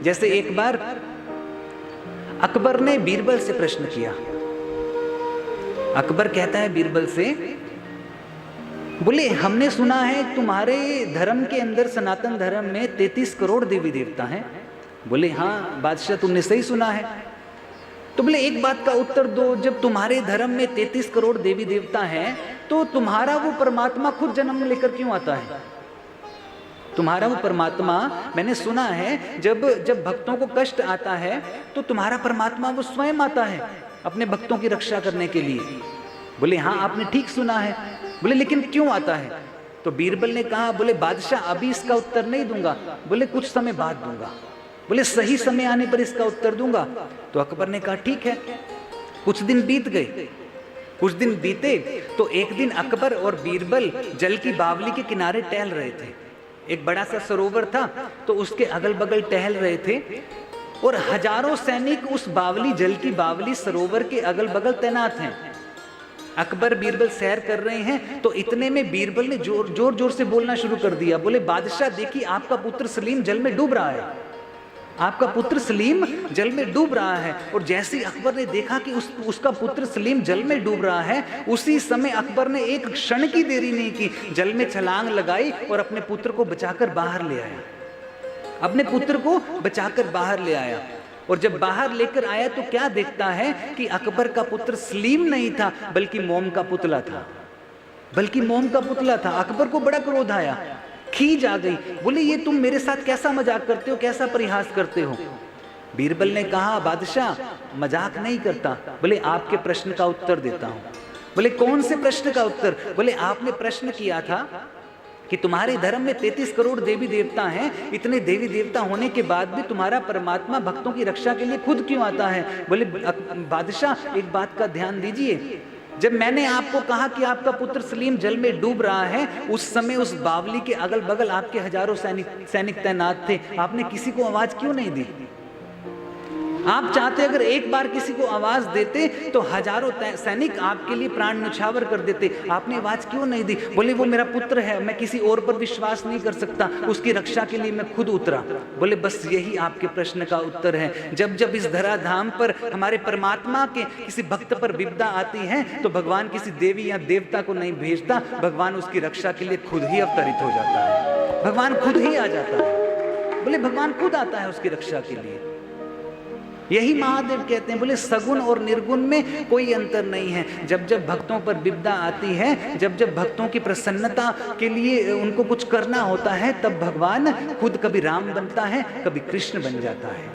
जैसे एक बार अकबर ने बीरबल से प्रश्न किया। अकबर कहता है बीरबल से, बोले हमने सुना है तुम्हारे धर्म के अंदर, सनातन धर्म में 33 करोड़ देवी देवता हैं। बोले हाँ बादशाह तुमने सही सुना है। तो बोले एक बात का उत्तर दो, जब तुम्हारे धर्म में 33 करोड़ देवी देवता हैं तो तुम्हारा वो परमात्मा खुद जन्म लेकर क्यों आता है? तुम्हारा वो परमात्मा, मैंने सुना है जब भक्तों को कष्ट आता है तो तुम्हारा परमात्मा वो स्वयं आता है अपने भक्तों की रक्षा करने के लिए। बोले हाँ आपने ठीक सुना है। बोले लेकिन क्यों आता है? तो बीरबल ने कहा, बोले बादशाह अभी इसका उत्तर नहीं दूंगा, बोले कुछ समय बाद दूंगा, बोले सही समय आने पर इसका उत्तर दूंगा। तो अकबर ने कहा ठीक है। कुछ दिन बीत गए। कुछ दिन बीते तो एक दिन अकबर और बीरबल जल की बावली के किनारे टहल रहे थे। एक बड़ा सा सरोवर था तो उसके अगल बगल टहल रहे थे और हजारों सैनिक उस बावली, जल की बावली सरोवर के अगल बगल तैनात हैं। अकबर बीरबल सैर कर रहे हैं तो इतने में बीरबल ने जोर जोर से बोलना शुरू कर दिया। बोले बादशाह देखिए आपका पुत्र सलीम जल में डूब रहा है, आपका पुत्र सलीम जल में डूब रहा है। और जैसे अकबर ने देखा कि उसका पुत्र सलीम जल में डूब रहा है, उसी समय अकबर ने एक क्षण की देरी नहीं की, जल में छलांग लगाई और अपने पुत्र को बचाकर बाहर ले आया। अपने पुत्र को बचाकर बाहर ले आया। और जब बाहर लेकर आया तो क्या देखता है कि अकबर का पुत्र सलीम नहीं था बल्कि मोम का पुतला था, बल्कि मोम का पुतला था। अकबर को बड़ा क्रोध आया, खींच आ गई। बोले ये तुम मेरे साथ कैसा मजाक करते हो, कैसा परिहास करते हो? बीरबल ने कहा बादशाह मजाक नहीं करता, बोले आपके प्रश्न का उत्तर देता हूं। बोले कौन से प्रश्न का उत्तर? बोले आपने प्रश्न किया था कि तुम्हारे धर्म में 33 करोड़ देवी देवता हैं, इतने देवी देवता होने के बाद भी तुम्हारा परमात्मा भक्तों की रक्षा के लिए खुद क्यों आता है? बोले बादशाह एक बात का ध्यान दीजिए, जब मैंने आपको कहा कि आपका पुत्र सलीम जल में डूब रहा है, उस समय उस बावली के अगल बगल आपके हजारों सैनिक तैनात थे, आपने किसी को आवाज क्यों नहीं दी? आप चाहते अगर एक बार किसी को आवाज देते तो हजारों सैनिक आपके लिए प्राण न्यौछावर कर देते, आपने आवाज क्यों नहीं दी? बोले वो मेरा पुत्र है, मैं किसी और पर विश्वास नहीं कर सकता, उसकी रक्षा के लिए मैं खुद उतरा। बोले बस यही आपके प्रश्न का उत्तर है। जब जब इस धराधाम पर हमारे परमात्मा के किसी भक्त पर विपदा आती है तो भगवान किसी देवी या देवता को नहीं भेजता, भगवान उसकी रक्षा के लिए खुद ही अवतरित हो जाता है, भगवान खुद ही आ जाता है। बोले भगवान खुद आता है उसकी रक्षा के लिए। यही महादेव कहते हैं, बोले सगुण और निर्गुण में कोई अंतर नहीं है। जब जब भक्तों पर विपदा आती है, जब जब भक्तों की प्रसन्नता के लिए उनको कुछ करना होता है, तब भगवान खुद कभी राम बनता है, कभी कृष्ण बन जाता है।